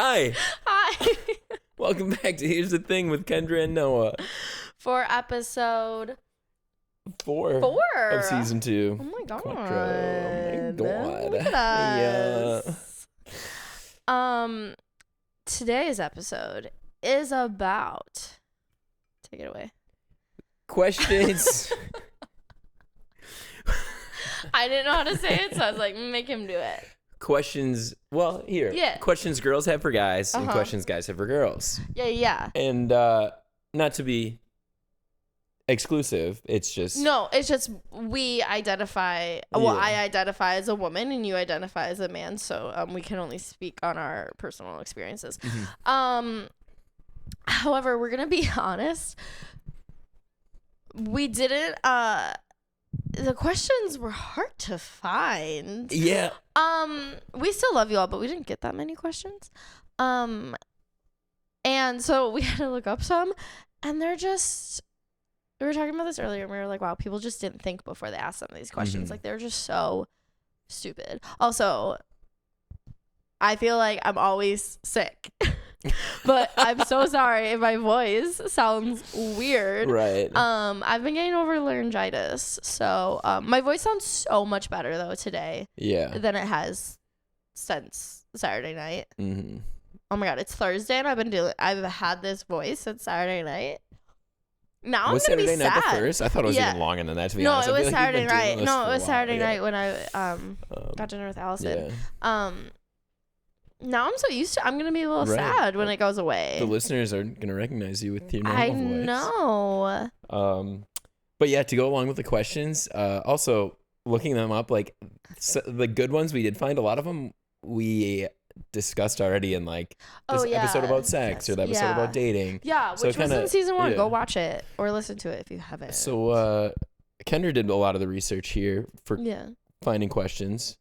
Hi. Hi. Welcome back to Here's the Thing with Kendra and Noah. For episode 4 of season 2. Oh my god. Quattro. Oh my god. Look at us. Yeah. Today's episode is about. Take it away. Questions. I didn't know how to say it, so I was like, make him do it. Questions. Well, here. Yeah. Questions girls have for guys and questions guys have for girls. Yeah. And not to be exclusive, it's just. No, it's just we identify. Well, I identify as a woman and you identify as a man, so we can only speak on our personal experiences. Mm-hmm. However, we're gonna be honest. We didn't. The questions were hard to find. Yeah. We still love you all, but we didn't get that many questions. And so we had to look up some, and they're just. We were talking about this earlier, and we were like, wow, people just didn't think before they asked some of these questions. Like, they're just so stupid. Also, I feel like I'm always sick. But I'm so sorry if my voice sounds weird. Right. I've been getting over laryngitis. So my voice sounds so much better, though, today. Yeah. Than it has since Saturday night. Mm-hmm. Oh, my God. It's Thursday, and I've had this voice since Saturday night. Now Was I'm gonna Saturday be night sad. the first? I thought it was even longer than that, to be no, honest. it I was feel like Saturday you've been doing night. this No, for it a was while. Saturday Yeah. night when I got dinner with Allison. Yeah. Now I'm so used to. I'm gonna be a little sad when it goes away. The listeners are gonna recognize you with your normal I voice. know. But yeah, to go along with the questions, also looking them up, like the good ones we did find, a lot of them we discussed already in like this episode about sex or the episode about dating. Yeah, So which was in season 1. yeah. Go watch it or listen to it if you haven't. So Kendra did a lot of the research here for finding questions.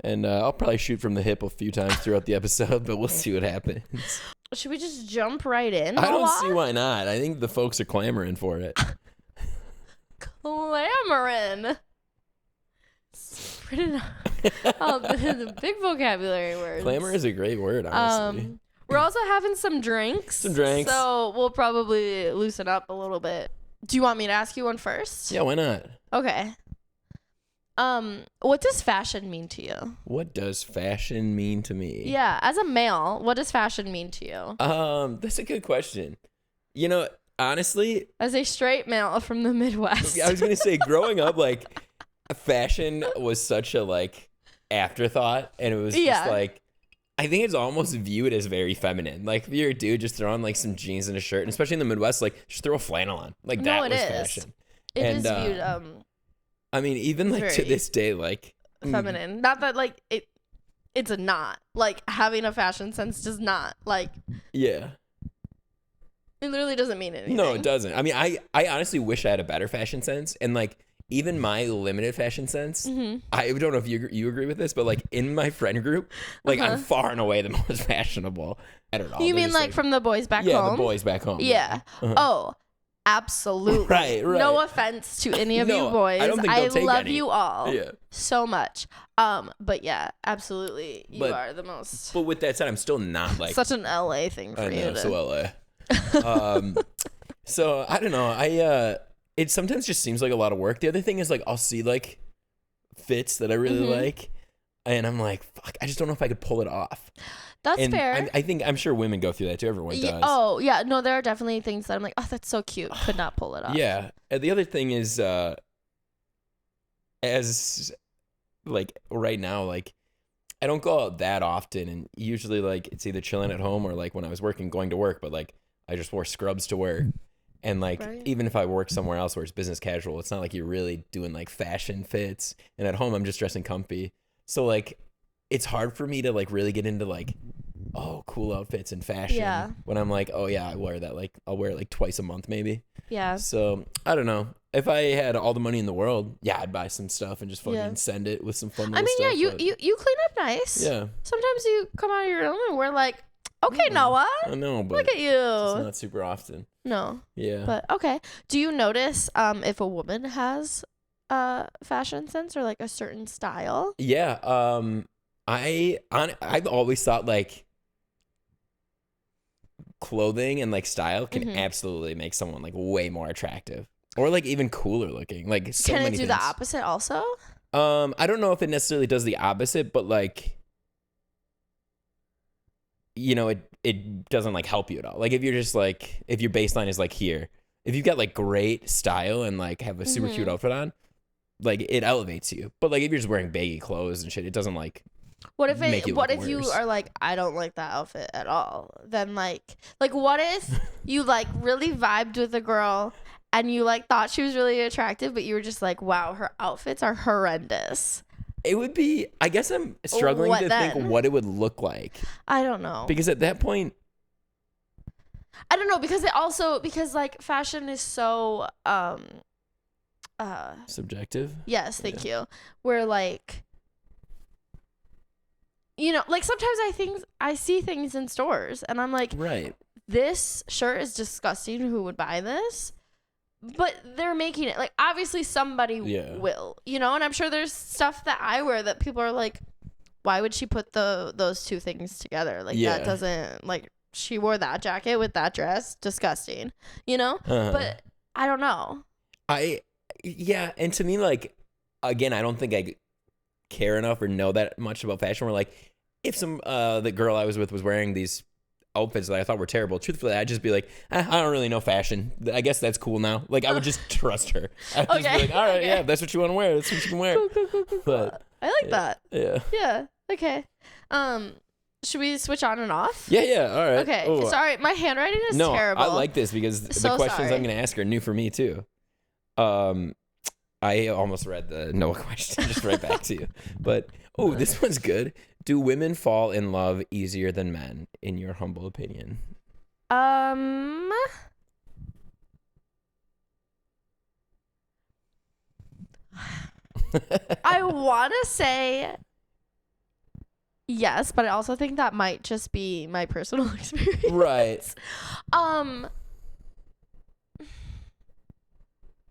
And I'll probably shoot from the hip a few times throughout the episode, but we'll see what happens. Should we just jump right in? I don't see why not. I think the folks are clamoring for it. Clamoring. Pretty the big vocabulary words. Clamor is a great word, honestly. We're also having some drinks. So we'll probably loosen up a little bit. Do you want me to ask you one first? Yeah, why not? Okay. What does fashion mean to you? What does fashion mean to me? Yeah, as a male, what does fashion mean to you? That's a good question. You know, honestly, as a straight male from the Midwest. I was gonna say, growing up, like, fashion was such a like afterthought, and it was just like, I think it's almost viewed as very feminine. Like, if you're a dude, just throw on like some jeans and a shirt, and especially in the Midwest, like just throw a flannel on. Like that was fashion. It is viewed I mean, even like to this day, like feminine. Not that like it's not like having a fashion sense does not like. Yeah. It literally doesn't mean anything. No, it doesn't. I mean, I honestly wish I had a better fashion sense, and like even my limited fashion sense, I don't know if you agree with this, but like in my friend group, like I'm far and away the most fashionable. I don't know. You mean like from the boys back home? Yeah, the boys back home. Yeah. Oh. Absolutely. Right. No offense to any of you boys. I don't think I take love any. you all so much. But yeah, absolutely. You are the most. But with that said, I'm still not like such an LA thing for you. So LA. So I don't know. It sometimes just seems like a lot of work. The other thing is like I'll see like fits that I really like, and I'm like, fuck, I just don't know if I could pull it off. That's fair. I'm sure women go through that too. Everyone does. Oh yeah, no, there are definitely things that I'm like, oh, that's so cute. Could not pull it off. Yeah. And the other thing is, as like right now, like I don't go out that often, and usually like it's either chilling at home or like when I was working, going to work. But like I just wore scrubs to work, and like even if I work somewhere else where it's business casual, it's not like you're really doing like fashion fits. And at home, I'm just dressing comfy. So like it's hard for me to like really get into like, oh, cool outfits and fashion when I'm like, oh yeah, I wear that, like I'll wear it like twice a month maybe. Yeah. So I don't know. If I had all the money in the world, I'd buy some stuff and just fucking send it with some fun little stuff. I mean, you clean up nice. Yeah. Sometimes you come out of your room and we're like, okay, Noah. I know, but look at you. It's not super often. No. Yeah. But okay. Do you notice if a woman has fashion sense or like a certain style? Yeah. I've always thought like clothing and like style can absolutely make someone like way more attractive or like even cooler looking. Like so Can many it do things. the opposite also? I don't know if it necessarily does the opposite, but like, you know, it doesn't like help you at all. Like if you're just like, if your baseline is like here, if you've got like great style and like have a super cute outfit on, like it elevates you. But like if you're just wearing baggy clothes and shit, it doesn't like What if make you what look if you worse. are like, I don't like that outfit at all? Then like what if you like really vibed with a girl and you like thought she was really attractive, but you were just like, wow, her outfits are horrendous. It would be, I guess I'm struggling What to then? think what it would look like. I don't know. Because at that point, I don't know, because it also, because like fashion is so subjective. yes, thank you. Where like, you know, like sometimes I see things in stores and I'm like, Right. this shirt is disgusting. Who would buy this? But they're making it like, obviously somebody will, you know, and I'm sure there's stuff that I wear that people are like, why would she put those two things together? Like that doesn't, like, she wore that jacket with that dress, disgusting, you know? But I don't know. And to me, like, again, I don't think I care enough or know that much about fashion. Where like, if the girl I was with was wearing these outfits that I thought were terrible, truthfully, I'd just be like, I don't really know fashion. I guess that's cool now. Like, I would just trust her. I'd just be like, all right, yeah, if that's what you want to wear, that's what you can wear. Cool. But I like that. Yeah. Yeah. Okay. Should we switch on and off? Yeah. All right. Okay. Ooh. Sorry, my handwriting is terrible. I like this because the questions I'm going to ask are new for me too. I almost read the Noah question just right back to you. But, this one's good. Do women fall in love easier than men, in your humble opinion? I want to say yes, but I also think that might just be my personal experience. Right.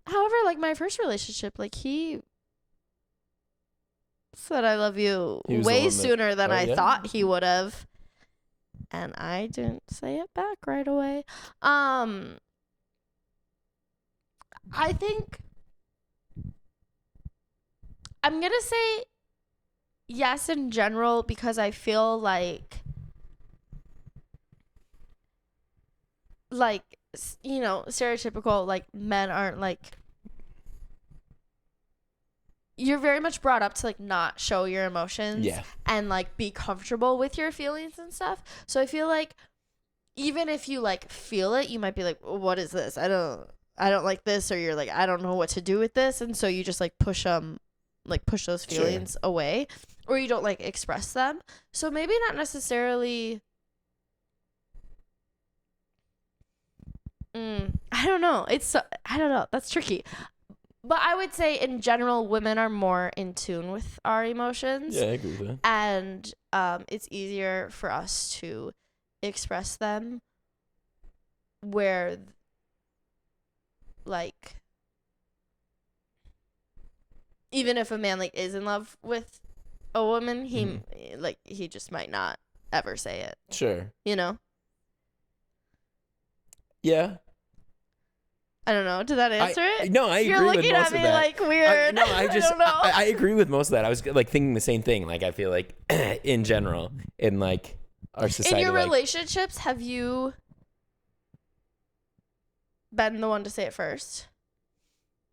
However, like my first relationship, like he said I love you way sooner than I thought he would have. And I didn't say it back right away. I think I'm going to say yes in general, because I feel like, you know, stereotypical, like men aren't like, you're very much brought up to like not show your emotions and like be comfortable with your feelings and stuff. So I feel like even if you like feel it, you might be like, what is this? I don't like this. Or you're like, I don't know what to do with this. And so you just like push those feelings away, or you don't like express them. So maybe not necessarily. I don't know. I don't know. That's tricky. But I would say in general, women are more in tune with our emotions. Yeah, I agree with that. And it's easier for us to express them, where like, even if a man like is in love with a woman, he just might not ever say it. Sure. You know? Yeah. I don't know. Did that answer it? No, I agree with most of that. You're looking at me like weird. I don't know. I agree with most of that. I was like thinking the same thing. Like I feel like in general, in like our society. In your relationships, have you been the one to say it first?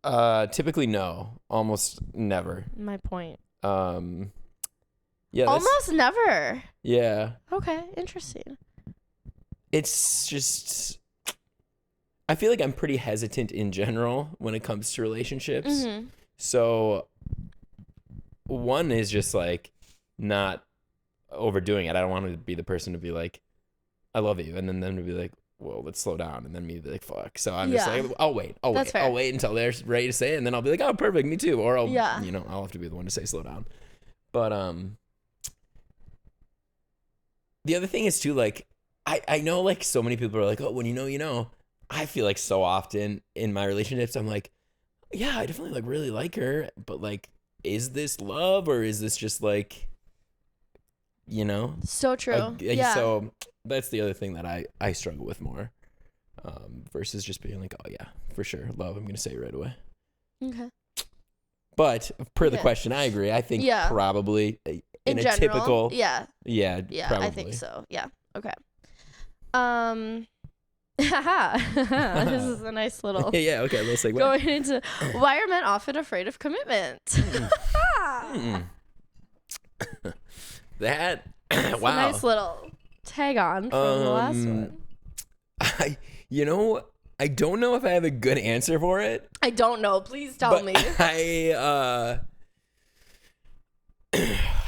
Typically no. Almost never. My point. Yeah. Almost never. Yeah. Okay, interesting. It's just, I feel like I'm pretty hesitant in general when it comes to relationships. Mm-hmm. So one is just like not overdoing it. I don't want to be the person to be like, I love you. And then them to be like, whoa, let's slow down. And then me be like, fuck. So I'm just like, I'll wait. I'll wait until they're ready to say it. And then I'll be like, oh, perfect. Me too. Or I'll have to be the one to say slow down. But the other thing is too, like, I know like so many people are like, oh, when you know, you know. I feel like so often in my relationships, I'm like, yeah, I definitely like really like her, but like, is this love or is this just like, you know? So true. Yeah. So that's the other thing that I struggle with more, versus just being like, oh yeah, for sure, love, I'm gonna say it right away. Okay. But per the question, I agree. I think probably in a general, typical, yeah, probably. I think so. Yeah. Okay. This is a nice little yeah, okay, let's segue. Going into why are men often afraid of commitment? That wow, a nice little tag on from the last one. I don't know if I have a good answer for it. I don't know. Please tell me.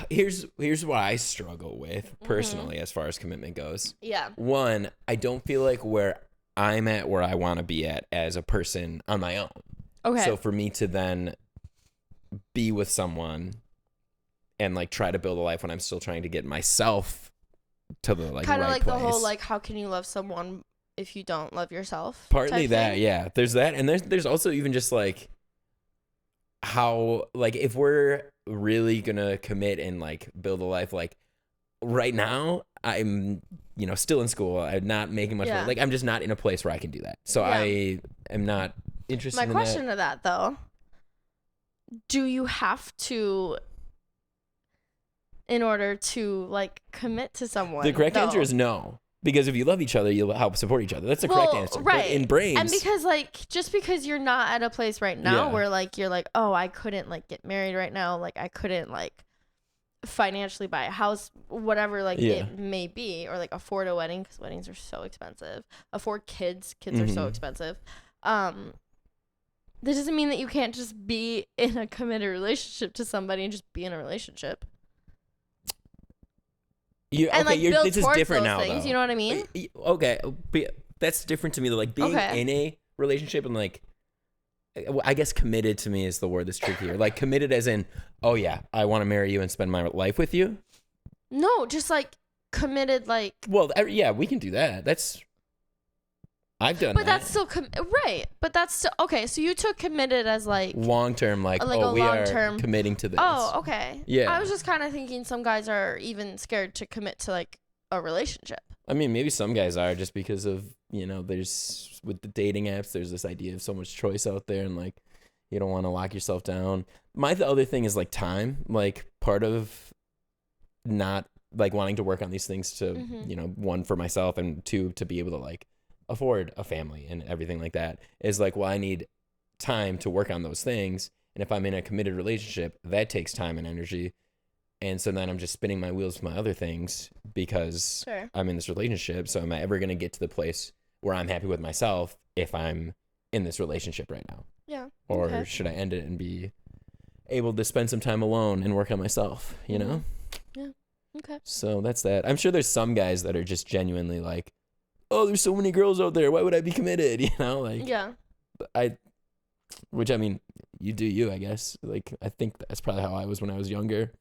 Here's what I struggle with personally as far as commitment goes. Yeah. One, I don't feel like where I'm at where I want to be at as a person on my own. Okay. So for me to then be with someone and like try to build a life when I'm still trying to get myself to the like kind of right like place. The whole like how can you love someone if you don't love yourself? Partly that, yeah. There's that, and there's also even just like how like if we're really gonna commit and like build a life, like right now I'm still in school, I'm not making much money, like I'm just not in a place where I can do that, so I am not interested. My question to that though, do you have to in order to like commit to someone? The correct answer is no. Because if you love each other, you'll help support each other. That's the correct answer. Right. But in brains. And because like, just because you're not at a place right now where like, you're like, oh, I couldn't like get married right now. Like I couldn't like financially buy a house, whatever like it may be, or like afford a wedding because weddings are so expensive. Afford kids are so expensive. That doesn't mean that you can't just be in a committed relationship to somebody and just be in a relationship. This is different now, things, though. You know what I mean? Okay, but that's different to me. Like being in a relationship and like, I guess committed to me is the word that's trickier. Like committed as in, oh yeah, I want to marry you and spend my life with you. No, just like committed, like. Well, yeah, we can do that. I've done that. But that's still right. But that's still okay. So you took committed as like long term, like oh, we are committing to this. Oh, okay. Yeah. I was just kind of thinking some guys are even scared to commit to like a relationship. I mean, maybe some guys are just because of there's with the dating apps, there's this idea of so much choice out there, and like you don't want to lock yourself down. The other thing is like time. Like part of not like wanting to work on these things to one for myself and two to be able to like afford a family and everything like that is like, well, I need time to work on those things, and if I'm in a committed relationship, that takes time and energy, and so then I'm just spinning my wheels with my other things because I'm in this relationship. So am I ever going to get to the place where I'm happy with myself if I'm in this relationship right now? Yeah. Or should I end it and be able to spend some time alone and work on myself, Yeah. Okay. So that's that. I'm sure there's some guys that are just genuinely like, oh, there's so many girls out there, why would I be committed? Like which I mean, you do you, I guess. Like I think that's probably how I was when I was younger.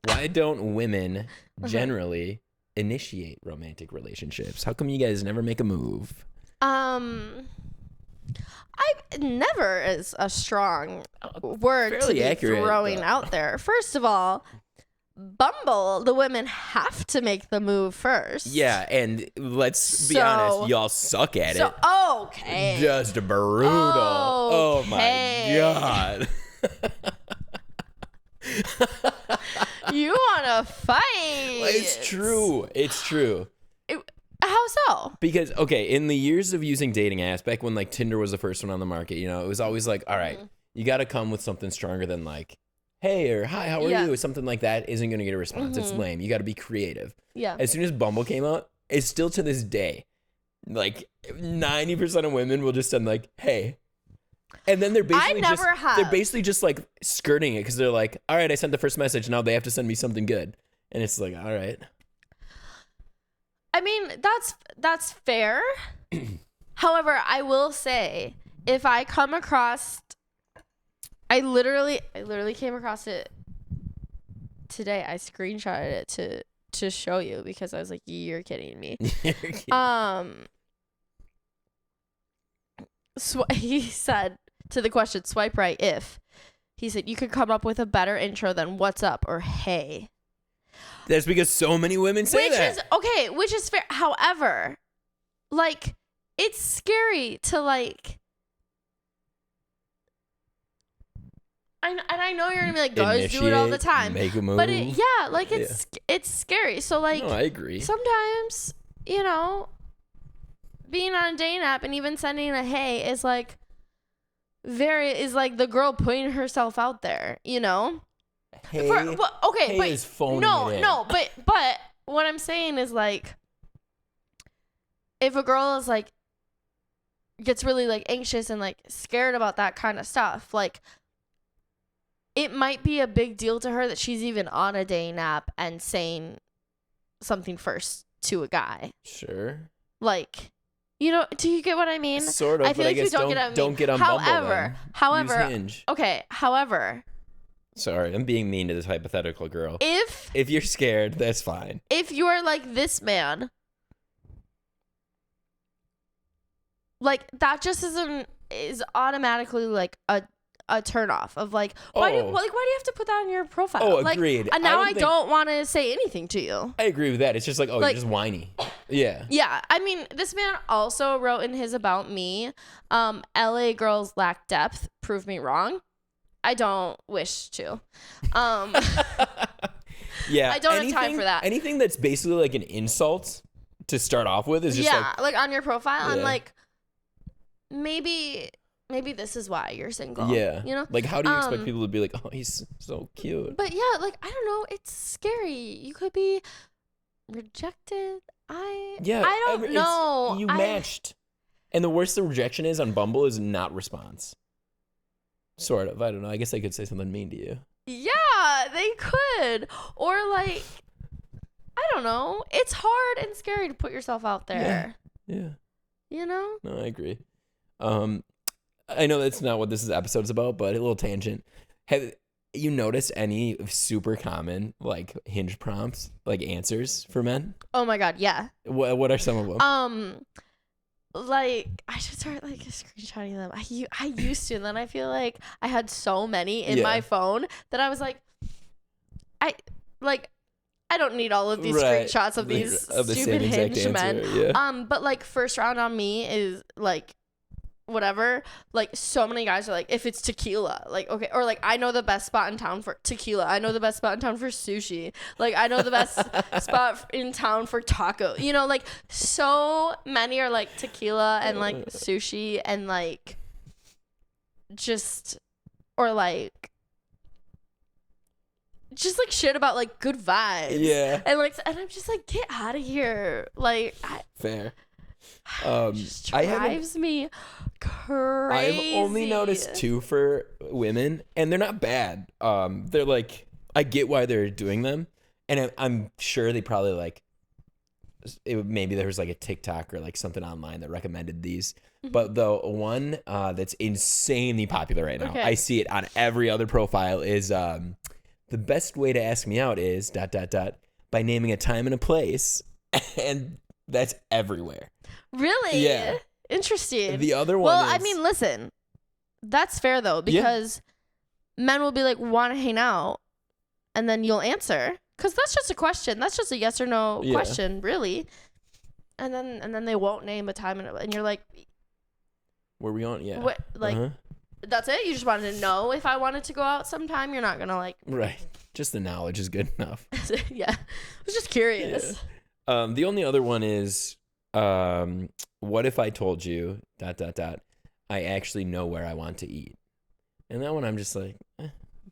Why don't women generally initiate romantic relationships? How come you guys never make a move? I never is a strong word to be throwing out there. First of all, Bumble, the women have to make the move first. Yeah, and let's be honest, y'all suck at it. Okay. Just brutal. Oh my God. You want to fight. It's true. How so? Because, okay, in the years of using dating apps, back when like Tinder was the first one on the market, it was always like, all right, you got to come with something stronger than like, hey, or hi, how are you? Something like that isn't going to get a response. It's lame. You got to be creative. Yeah. As soon as Bumble came out, it's still to this day, like 90% of women will just send like, hey. And then they're basically just like skirting it because they're like, all right, I sent the first message. Now they have to send me something good. And it's like, all right. I mean, that's fair. However, I will say, if I come across, I literally came across it today. I screenshotted it to show you because I was like, you're kidding me. He said to the question, swipe right if. He said, you could come up with a better intro than what's up or hey. That's because so many women say that. Which is fair. However, like, it's scary to, like, I know you're gonna be like, guys do it all the time, make a move. but it's scary. So, like, no, I agree. Sometimes, you know, being on a dating app and even sending a hey is like the girl putting herself out there, you know. Hey, hey but is phoning it in. No, but what I'm saying is, like, if a girl is like gets really like anxious and like scared about that kind of stuff, like, it might be a big deal to her that she's even on a dating app and saying something first to a guy. Sure. Like, you know, do you get what I mean? Sort of. I feel like you don't get on Bumble. However, use Hinge. Okay. However. Sorry, I'm being mean to this hypothetical girl. If you're scared, that's fine. If you're like this man, like, that just is automatically like a turn off of like, why do you have to put that on your profile? Oh, like, agreed. And now I don't want to say anything to you. I agree with that. It's just like, you're just whiny. Yeah. Yeah. I mean, this man also wrote in his about me, LA girls lack depth. Prove me wrong. I don't wish to. Yeah. I don't have time for that. Anything that's basically like an insult to start off with is just like on your profile, and like, maybe this is why you're single. Yeah. You know? Like, how do you expect people to be like, oh, he's so cute? But yeah, like, I don't know. It's scary. You could be rejected. I don't know. You matched. And the worst the rejection is on Bumble is not response. Sort of. I don't know. I guess I could say something mean to you. Yeah, they could. Or, like, I don't know. It's hard and scary to put yourself out there. Yeah. You know? No, I agree. I know that's not what this episode is about, but a little tangent. Have you noticed any super common, like, Hinge prompts, like answers for men? Oh my God, yeah. What are some of them? Like, I should start like screenshotting them. I used to, and then I feel like I had so many in my phone that I was like, I don't need all of these screenshots of these stupid Hinge men. Yeah. But like, first round on me is like, whatever, like, so many guys are like, if it's tequila, like, okay, or like, I know the best spot in town for tequila, I know the best spot in town for sushi, like, I know the best spot in town for taco, you know, like, so many are like tequila and like sushi and like just, or like just like shit about like good vibes, and like, and I'm just like, get out of here, like, fair. Just drives me crazy. I've only noticed 2 for women, and they're not bad. They're like, I get why they're doing them, and I'm sure they probably like, maybe there was like a TikTok or like something online that recommended these. But the one that's insanely popular right now, I see it on every other profile, is the best way to ask me out is ... by naming a time and a place, and that's everywhere. Really? Yeah. Interesting. The other one I mean, listen, that's fair though, because men will be like, want to hang out, and then you'll answer, because that's just a question. That's just a yes or no question, really. And then they won't name a time, and you're like, were we on? Yeah. What, like, that's it? You just wanted to know if I wanted to go out sometime? You're not going to like... Right. Just the knowledge is good enough. Yeah. I was just curious. Yeah. The only other one is... what if I told you ... I actually know where I want to eat. And that one I'm just like,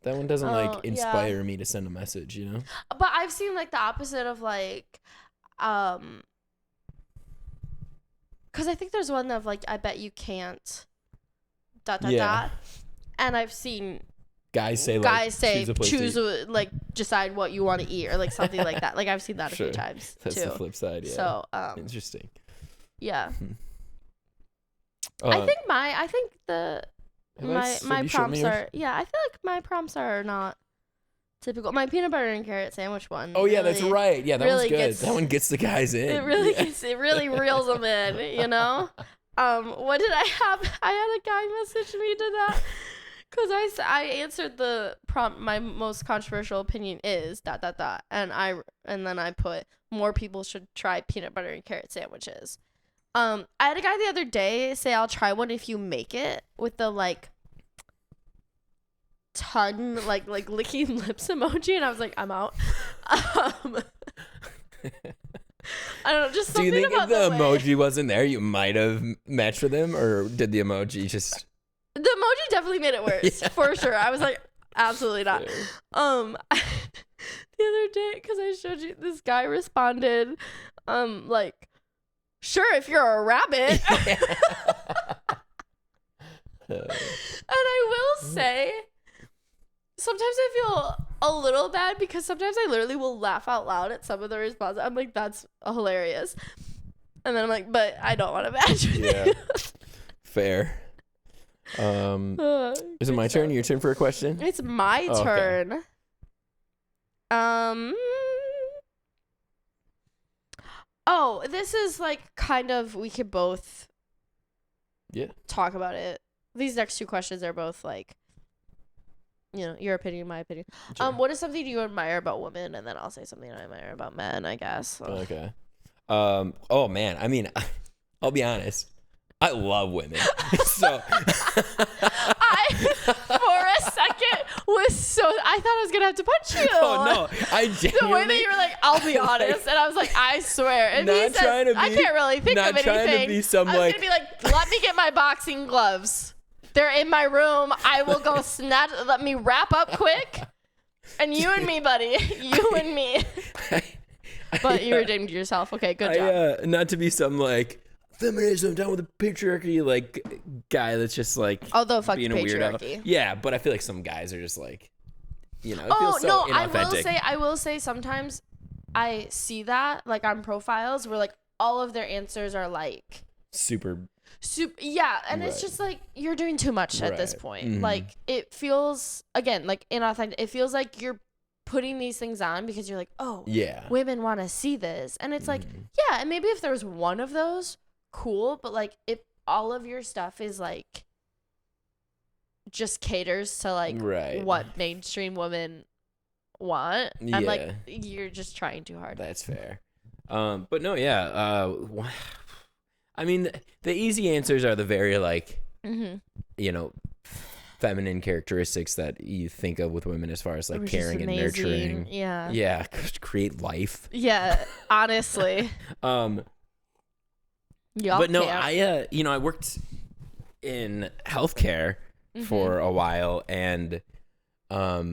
that one doesn't like inspire me to send a message, you know? But I've seen like the opposite of like, because I think there's one of like, I bet you can't ... And I've seen guys say choose like decide what you want to eat, or like something like that. Like, I've seen that a few times. That's too. The flip side. Yeah. So interesting. Yeah. I think my prompts are I feel like my prompts are not typical. My peanut butter and carrot sandwich one. Oh yeah, that's right. Yeah, that really one's good. That one gets the guys in. It really reels them in, you know? What did I have? I had a guy message me to that. Because I answered the prompt, my most controversial opinion is ... And then I put more people should try peanut butter and carrot sandwiches. I had a guy the other day say I'll try one if you make it with the like tongue like licking lips emoji, and I was like, I'm out. I don't know, just Do you something think about if the way. emoji wasn't there, you might have matched with him, or did the emoji just? The emoji definitely made it worse, for sure. I was like, absolutely not. Fair. The other day, because I showed you, this guy responded, like, sure, if you're a rabbit. And I will say, sometimes I feel a little bad because sometimes I literally will laugh out loud at some of the responses. I'm like, that's hilarious. And then I'm like, but I don't want to match with you. Fair. Is it my turn? Your turn for a question? It's my turn. Oh, this is like kind of, we could both talk about it. These next two questions are both like, you know, your opinion, my opinion. Sure. What is something you admire about women? And then I'll say something I admire about men, I guess. Okay. Oh man, I mean, I'll be honest. I love women. So I, for a second, I thought I was gonna have to punch you. Oh no, I genuinely. The way that you were like, I'll be honest, and I was like, I swear. And he says, I can't really think of anything. Not trying to be some I was gonna be like, let me get my boxing gloves. They're in my room. I will go snatch. Let me wrap up quick. And you and me, buddy. You and me. But you redeemed yourself. Okay, good job. Not to be some like feminism down with the patriarchy like guy that's just like although fuck being patriarchy. A weirdo. Yeah, but I feel like some guys are just like, you know, it feels so inauthentic. I will say sometimes I see that like on profiles where like all of their answers are like super yeah, and it's just like you're doing too much at this point. Like it feels again like inauthentic. It feels like you're putting these things on because you're like, oh yeah, women want to see this, and it's like yeah, and maybe if there was one of those, cool, but like if all of your stuff is like just caters to like what mainstream women want, I'm like, you're just trying too hard. That's fair. But no, I mean, the easy answers are the very like, you know, feminine characteristics that you think of with women as far as like caring and nurturing. Yeah, create life. Yeah, honestly. But no, I worked in healthcare for a while, and I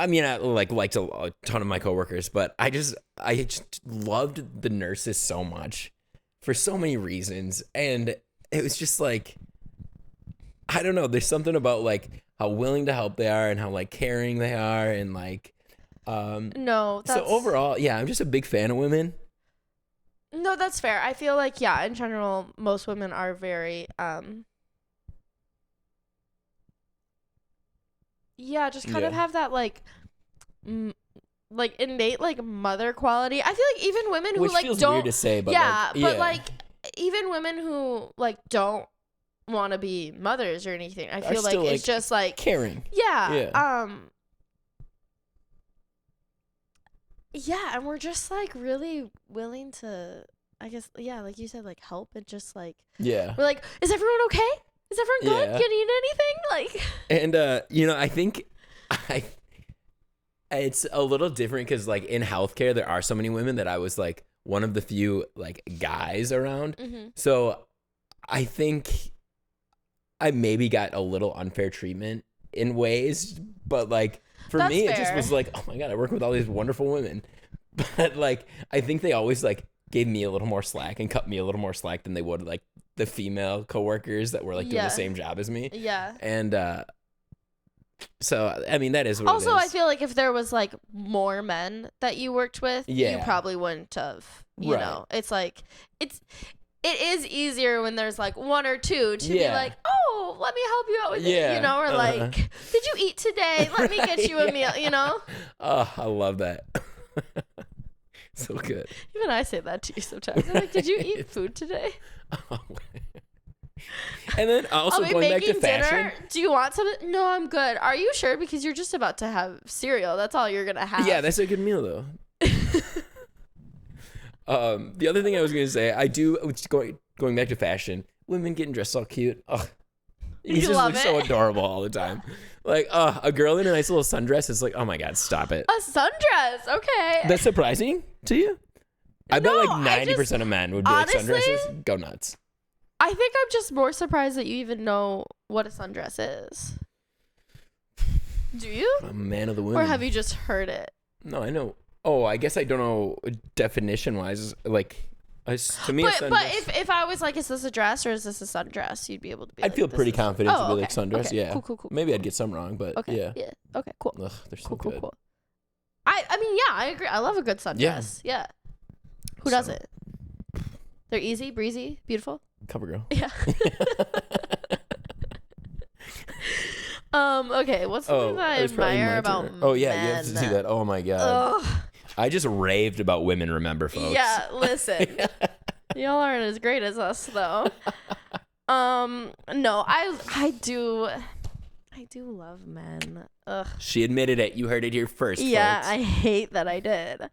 mean, I liked a ton of my coworkers, but I just loved the nurses so much for so many reasons, and it was just like, I don't know, there's something about like how willing to help they are and how like caring they are, and like so overall, yeah, I'm just a big fan of women. No, that's fair. I feel like, yeah, in general, most women are very, just kind of have that, like, like, innate, like, mother quality. I feel like even women who, which like, feels don't... weird to say, but, but, like, even women who, like, don't want to be mothers or anything, I feel like it's just, like... caring. Yeah. Yeah, and we're just like really willing to, I guess, like you said, like help and just like we're like, is everyone okay? Is everyone good? Can you need anything? Like, and I think it's a little different because like in healthcare there are so many women that I was like one of the few like guys around, so I think I maybe got a little unfair treatment in ways, but like. For me, it just was like, oh my God, I work with all these wonderful women. But like, I think they always like gave me a little more slack and cut me a little more slack than they would like the female coworkers that were like doing the same job as me. Yeah. And so, I mean, that is what also, it is. I feel like if there was like more men that you worked with, you probably wouldn't have, you know, it's like, it is easier when there's like one or two to be like, oh, let me help you out with it, you know, or like, did you eat today? Let me get you a meal, you know? Oh, I love that. So good. Even I say that to you sometimes. I'm like, did you eat food today? And then also I'll be going back to making fashion. dinner. Do you want something? No, I'm good. Are you sure? Because you're just about to have cereal. That's all you're gonna have. Yeah, that's a good meal though. The other thing I was gonna say, I do going back to fashion. Women getting dressed all cute. Ugh. You just love look so it? adorable all the time. Like, a girl in a nice little sundress is like, oh my god, stop it. A sundress. Okay. That's surprising to you? I bet No, like 90% of men would be like honestly, sundresses. Go nuts. I think I'm just more surprised that you even know what a sundress is. Do you? I'm a man of the women. Or have you just heard it? No, I know. Oh, I guess I don't know definition wise. Like, to me, a sundress. But if I was like, is this a dress or is this a sundress? You'd be able to be. I'd like, feel this pretty is- confident to Oh, be like okay, sundress. okay, Yeah. Cool. Maybe I'd get some wrong, but Okay. yeah. Yeah. Okay. Cool. Ugh, they're so good. Cool. I mean, yeah, I agree. I love a good sundress. Yeah. Who So- doesn't? They're easy, breezy, beautiful. Cover girl. Yeah. Okay. What's something that I it was probably admire my about turn. Oh yeah, you have to men? do that. Oh my god. Ugh. I just raved about women remember, folks. Yeah. Listen, y'all aren't as great as us, though. No, I do love men. Ugh. She admitted it. You heard it here first. Yeah, folks. I hate that I did.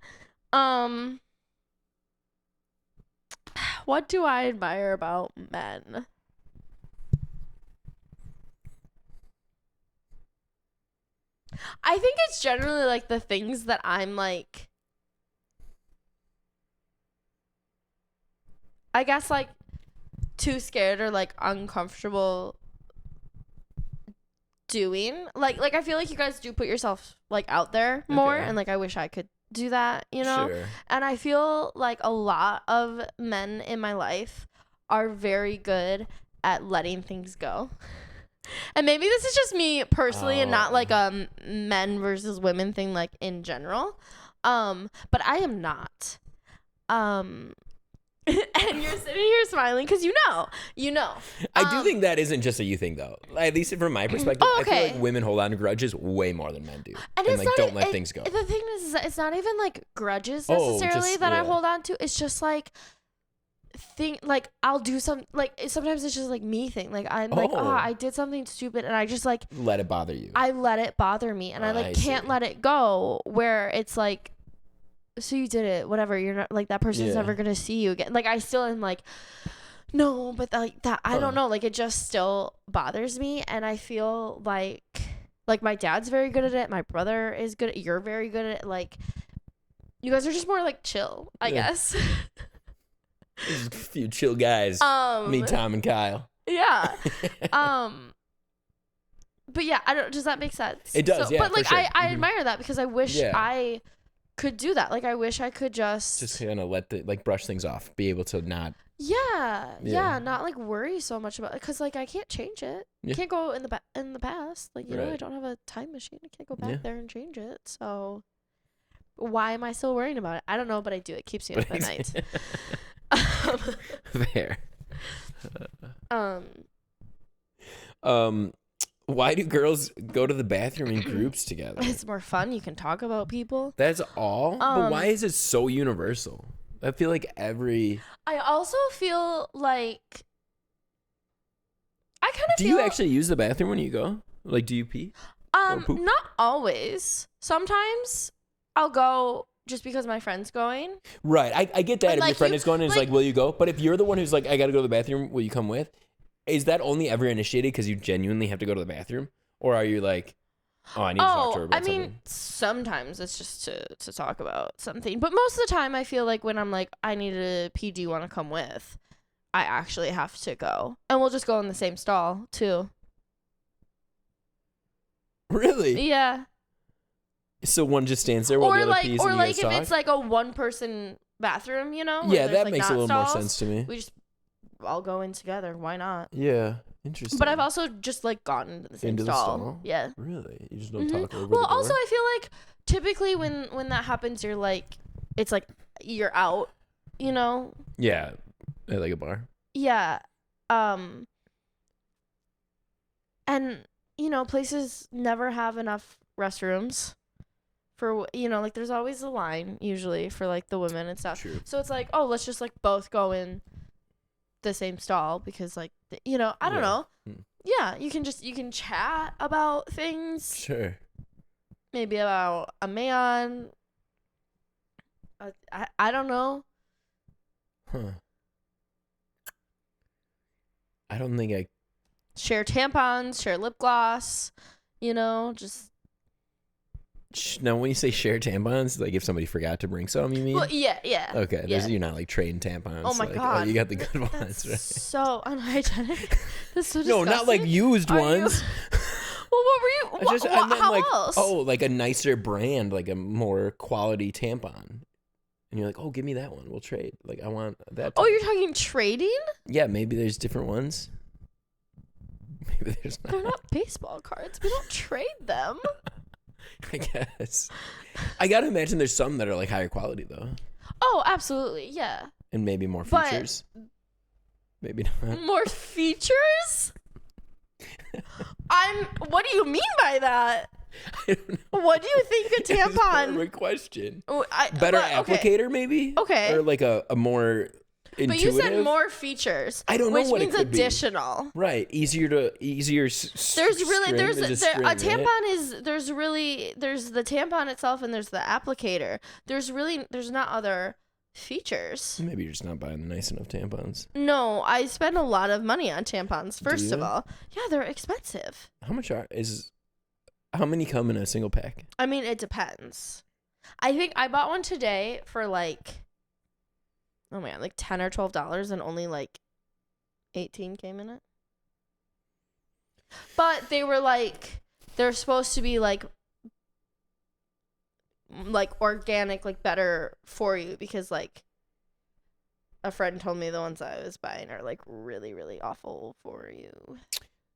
What do I admire about men? I think it's generally like the things that I'm like, I guess like too scared or like uncomfortable doing. Like I feel like you guys do put yourself like out there more, Okay. and like I wish I could do that, you know? Sure. And I feel like a lot of men in my life are very good at letting things go. And maybe this is just me personally and not like a men versus women thing like in general. But I am not. And you're sitting here smiling because you know. I do think that isn't just a you thing, though. At least from my perspective, I feel okay. like women hold on to grudges way more than men do, And and it's like not, don't let it- things go. The thing is that it's not even like grudges Oh, necessarily just- that I yeah. hold on to. It's just like like I'll do some like sometimes it's just like me thing. Like I'm like, Oh. I did something stupid and I just like Let it bother you. I let it bother me and I like I can't see. let it go, where it's like, so you did it, whatever, you're not like that person's Yeah. never gonna see you again. Like I still am like, no, but like that I don't know, like it just still bothers me. And I feel like my dad's very good at it, my brother is good at it, you're very good at it. Like you guys are just more like chill, I Yeah. guess. There's a few chill guys. Me, Tom, and Kyle. Yeah. But yeah, I don't. Does that make sense? It does, yeah, But like, for sure. I Mhm. admire that because I wish Yeah. I could do that. Like, I wish I could just kind of let the brush things off. Be able to not. yeah, not like worry so much about it because like I can't change it. Yeah. Can't go in the past. Like I Right. don't have a time machine. I can't go back Yeah. there and change it. So why am I still worrying about it? I don't know, but I do. It keeps me up at night. Fair. Um, Why do girls go to the bathroom in groups together? it's more fun. You can talk about people. That's all. But why is it so universal? I feel like every. I also feel like I kind of Do feel you actually use the bathroom when you go? Like, do you pee? or poop? not always. Sometimes I'll go just because my friend's going. Right. I get that But, if your like, friend you- is going and is like- like, will you go? But if you're the one who's like, I got to go to the bathroom, will you come with? Is that only ever initiated because you genuinely have to go to the bathroom? Or are you like, oh, I need to talk to her Oh, about I mean, something? sometimes it's just to talk about something. But most of the time, I feel like when I'm like, I need to pee, do you want to come with? I actually have to go. And we'll just go in the same stall, too. Really? Yeah. So one just stands there while the Or other like, pees or and you like guys if talk? it's like a one-person bathroom, you know? where Yeah, there's, that like, makes a not little more stalls, sense to me. We just all go in together. Why not? Yeah. Interesting. But I've also just like gotten into the same Into the stall. stall? Yeah. Really? You just don't Mhm. talk over Well, the door? also I feel like typically when that happens, you're like, it's like you're out, you know? Yeah. At like a bar. Yeah. And you know, places never have enough restrooms for, you know, like there's always a line usually for like the women and stuff. True. So it's like, oh, let's just like both go in the same stall because like you know, I don't know. Yeah, you can chat about things. Sure. Maybe about a man. I don't know. Huh. I don't think I Share tampons, share lip gloss, you know, just. Now, when you say share tampons, like if somebody forgot to bring some, you mean? Well, yeah. Okay, yeah. you're not like trained tampons. Oh my like, god, oh, you got the good ones, that's right? so unhygienic. That's so disgusting. No, not like used ones. Well, what were you? I meant how like, else? oh, like a nicer brand, like a more quality tampon. And you're like, oh, give me that one. We'll trade. Like, I want that. Oh, you're talking trading? Yeah, maybe there's different ones. Maybe there's not. They're not baseball cards. We don't trade them. I guess. I gotta imagine there's some that are like higher quality though. Oh, absolutely, yeah. And maybe more features. Maybe not. More features? What do you mean by that? I don't know. What do you think a tampon? Great question. Better applicator, maybe? Okay. Or like a more intuitive. But you said more features. I don't know which what means it could additional. Be. Right. Easier. There's really a tampon right? is there's the tampon itself and there's the applicator. There's not other features. Maybe you're just not buying the nice enough tampons. No, I spend a lot of money on tampons. First of all, yeah, they're expensive. How many come in a single pack? I mean, it depends. I think I bought one today for like, oh man, like $10 or $12, and only like 18 came in it. But they were like, they're supposed to be like organic, like better for you, because like a friend told me the ones I was buying are like really, really awful for you.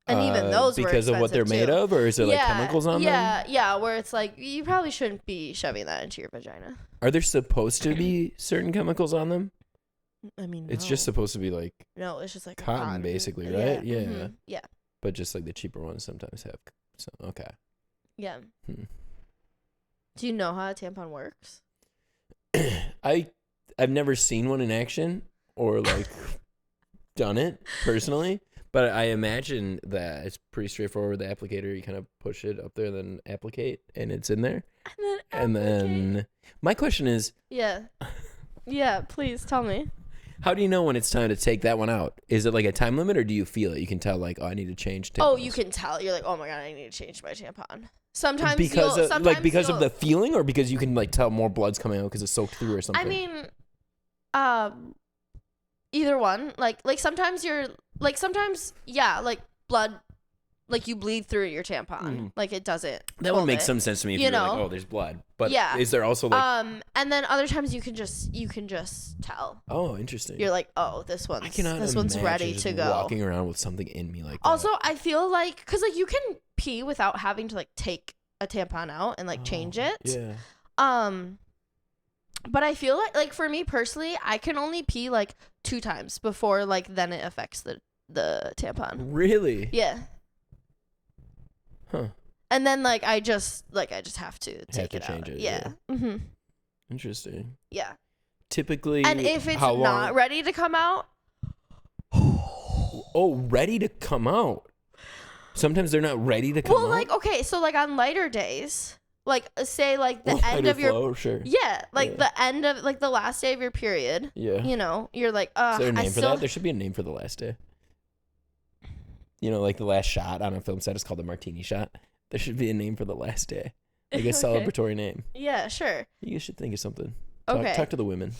And even those were because of what they're made of, or is there like chemicals on them? Yeah, where it's like you probably shouldn't be shoving that into your vagina. Are there supposed to be certain chemicals on them? I mean, it's just supposed to be like it's just like cotton basically, right? Yeah. Mm-hmm. Yeah. But just like the cheaper ones sometimes have. So okay. Yeah. Do you know how a tampon works? I've never seen one in action or like done it personally. But I imagine that it's pretty straightforward. The applicator, you kind of push it up there, then applicate, and it's in there. And then my question is... Yeah. Yeah, please tell me. How do you know when it's time to take that one out? Is it like a time limit, or do you feel it? You can tell, like, oh, I need to change tampons. Oh, you can tell. You're like, oh my God, I need to change my tampon. Sometimes because of the feeling, or because you can like tell more blood's coming out because it's soaked through or something? I mean, either one. Like sometimes like blood, like you bleed through your tampon. Like it doesn't. That would make some sense to me if you're like, oh, there's blood. But yeah. Is there also like and then other times you can just tell. Oh, interesting. You're like, oh, this one's ready to go. Walking around with something in me like that. Also, I feel like because like you can pee without having to like take a tampon out and like change it. Yeah. But I feel like for me personally, I can only pee like 2 times before like then it affects the tampon. Really? Yeah. Huh. And then like I just have to take it out. Change it. Yeah. Mm-hmm. Interesting. Yeah. Typically, and if it's not ready to come out, ready to come out. Sometimes they're not ready to come out. Well, like okay, so like on lighter days, like say like the end of your the end of like the last day of your period. Yeah. You know, you're like, is there a name for that? There should be a name for the last day. You know, like the last shot on a film set is called a martini shot. There should be a name for the last day. Like a celebratory name. Yeah, sure. You should think of something. Okay. Talk to the women.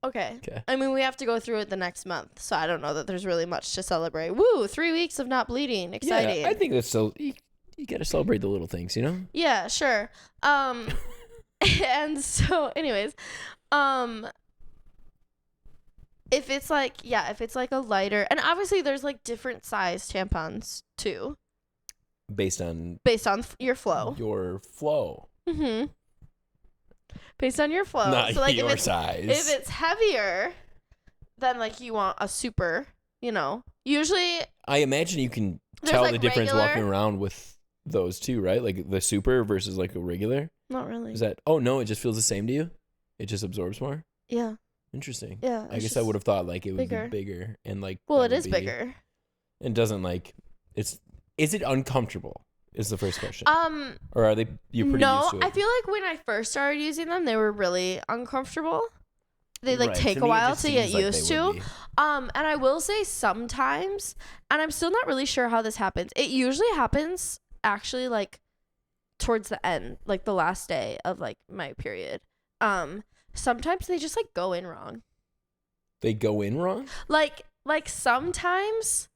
Okay. I mean, we have to go through it the next month, so I don't know that there's really much to celebrate. Woo, 3 weeks of not bleeding. Exciting. Yeah, I think that's so... You got to celebrate the little things, you know? Yeah, sure. And so, anyways, if it's like a lighter, and obviously there's like different size tampons too. Based on your flow. Your flow. Mm-hmm. Based on your flow. Not so like your size. If it's heavier, then like you want a super, you know. Usually I imagine you can tell the difference walking around with those two, right? Like the super versus like a regular. Not really. Is that? Oh no, it just feels the same to you. It just absorbs more. Yeah. Interesting. Yeah. I guess I would have thought like it would bigger. be bigger and like. Well, it is bigger. It doesn't like it's. Is it uncomfortable? Is the first question. Or are you're pretty used to it? I feel like when I first started using them, they were really uncomfortable. They like Right. take To a me, it while just to seems get like used they would to. be. And I will say sometimes, and I'm still not really sure how this happens. It usually happens actually like towards the end, like the last day of like my period. Sometimes they just like go in wrong. They go in wrong? Like sometimes,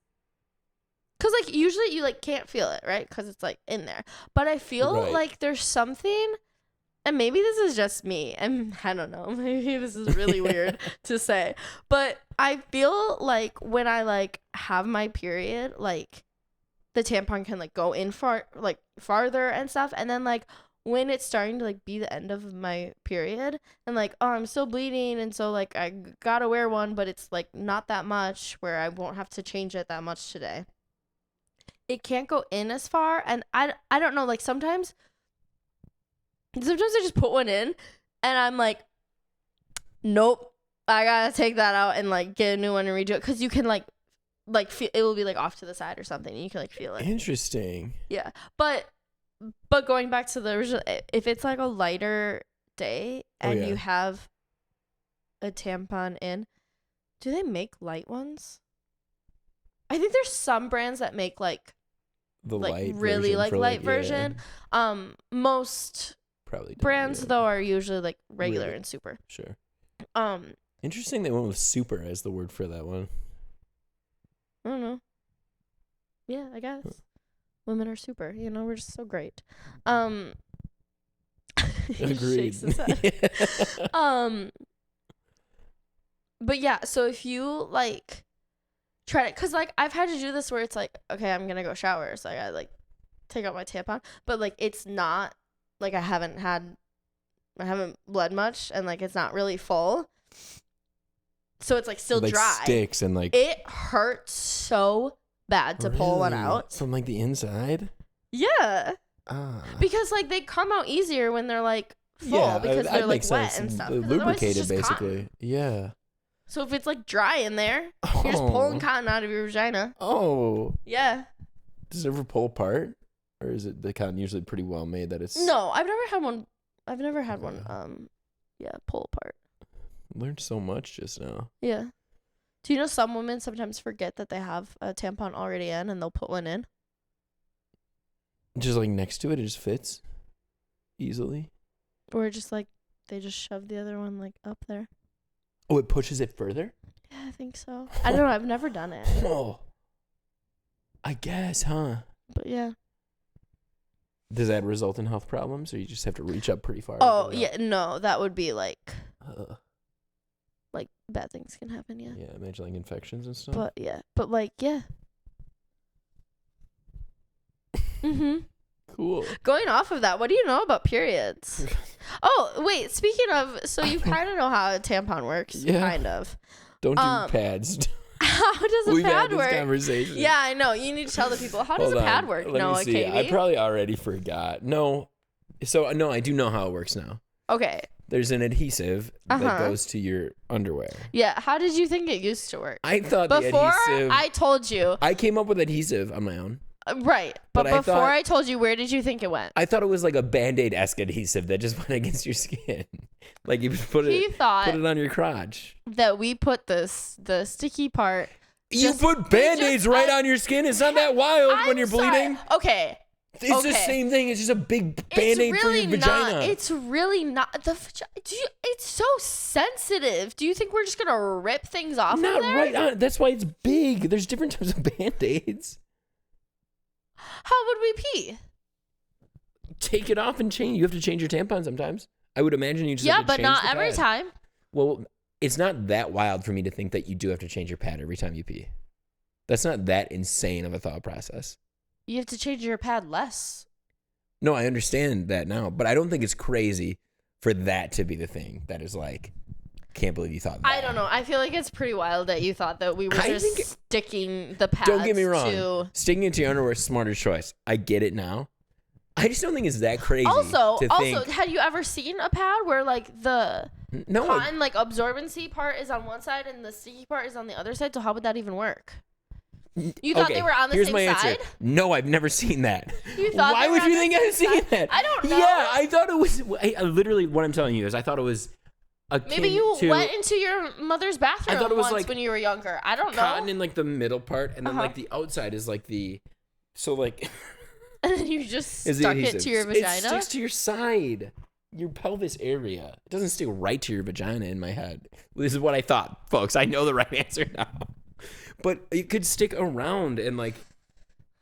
cause like usually you like can't feel it, right? Cause it's like in there. But I feel Right. like there's something, and maybe this is just me, and I don't know, maybe this is really weird to say, but I feel like when I like have my period, like the tampon can like go in farther and stuff, and then like when it's starting to like be the end of my period and like, oh, I'm still bleeding, and so like I gotta wear one, but it's like not that much where I won't have to change it that much today. It can't go in as far, and I don't know, like sometimes I just put one in and I'm like, nope, I gotta take that out and like get a new one and redo it, because you can like feel it will be like off to the side or something, and you can like feel it. Interesting. Yeah, but going back to the original, if it's like a lighter day and you have a tampon in, do they make light ones? I think there's some brands that make like The like light really version like for, light version. Most probably don't, brands yeah. though are usually like regular Really? and super. Sure. Um, Interesting they went with super as the word for that one. I don't know. Yeah, I guess. Women are super. You know, we're just so great. He Agreed. shakes his head. But yeah, so if you like try it, because like I've had to do this where it's like, okay, I'm gonna go shower, so I gotta like take out my tampon, but like it's not like I haven't bled much, and like it's not really full, so it's like still like dry. Sticks and like it hurts so bad to pull one Really? out. From like the inside? Yeah. Ah. Because like they come out easier when they're like full, Yeah, because that they're like makes wet sense. and stuff. 'Cause otherwise it's Lubricated just basically. cotton. Yeah. So if it's like dry in there, you're just pulling cotton out of your vagina. Oh. Yeah. Does it ever pull apart? Or is it the cotton usually pretty well made that it's No, I've never had one. Pull apart. Learned so much just now. Yeah. Do you know some women sometimes forget that they have a tampon already in, and they'll put one in? Just like next to it just fits easily. Or just like they just shove the other one like up there. Oh, it pushes it further? Yeah, I think so. I don't know. I've never done it. Oh. I guess, huh? But yeah. Does that result in health problems, or you just have to reach up pretty far? Oh, yeah. No, that would be like bad things can happen, yeah. Yeah, imagine like infections and stuff. But yeah. But like, yeah. Mm-hmm. Cool. Going off of that, what do you know about periods? Oh, wait. Speaking of, so you kind of know how a tampon works. Yeah. Kind of. Don't do pads. How does a We've pad had this work? conversation. Yeah, I know. You need to tell the people. How does Hold a pad on. work? Let Noah, me see. Katie? I probably already forgot. No. So, no, I do know how it works now. Okay. There's an adhesive that Uh-huh. goes to your underwear. Yeah. How did you think it used to work? I thought Before the adhesive... I told you. I came up with adhesive on my own. Right. But But I before thought- I told you, where did you think it went? I thought it was like a Band-Aid-esque adhesive that just went against your skin. Like you put He it thought on your crotch. that we put the sticky part. You put Band-Aids right on your skin. It's not that wild when I'm you're sorry. bleeding. Okay. It's the Okay. same thing. It's just a big Band-Aid for your vagina. It's really not. It's so sensitive. Do you think we're just gonna rip things off? Not of there? right on. That's why it's big. There's different types of Band-Aids. How would we pee? Take it off and change. You have to change your tampon sometimes. I would imagine you just have to but change not the every pad. time. Well, it's not that wild for me to think that you do have to change your pad every time you pee. That's not that insane of a thought process. You have to change your pad less. No, I understand that now, but I don't think it's crazy for that to be the thing that is like, can't believe you thought that. I don't know. I feel like it's pretty wild that you thought that we were I just think sticking the pads. Don't get me wrong. To... Sticking it to your underwear is a smarter choice. I get it now. I just don't think it's that crazy. Also, to think, had you ever seen a pad where like the No, cotton like absorbency part is on one side and the sticky part is on the other side. So how would that even work? You thought they were on the here's same my side? Answer. No, I've never seen that. You thought Why they were would on you the think same I've seen side? that? I don't know. Yeah, I thought it was. I literally, what I'm telling you is, I thought it was akin Maybe you to went into your mother's bathroom I thought it was once like when you were younger. I don't know. cotton in like the middle part, and then like the outside is like the. So like. And then you just is the stuck it adhesive. to your vagina? It sticks to your side. Your pelvis area. It doesn't stick right to your vagina in my head. This is what I thought, folks. I know the right answer now. But it could stick around and like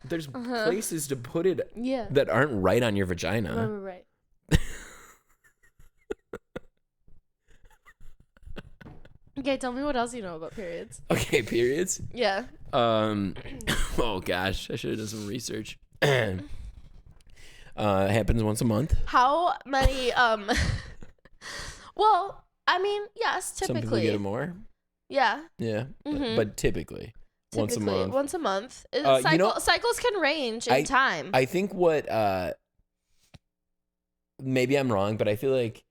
there's places to put it that aren't right on your vagina. Right. Okay, tell me what else you know about periods. Okay, periods? Yeah. Oh gosh, I should have done some research. It happens once a month. How many well, I mean, yes, typically. Some people get it more. Yeah. Yeah. But typically once a month. Once a month. Cycles can range in time. I think what maybe I'm wrong, but I feel like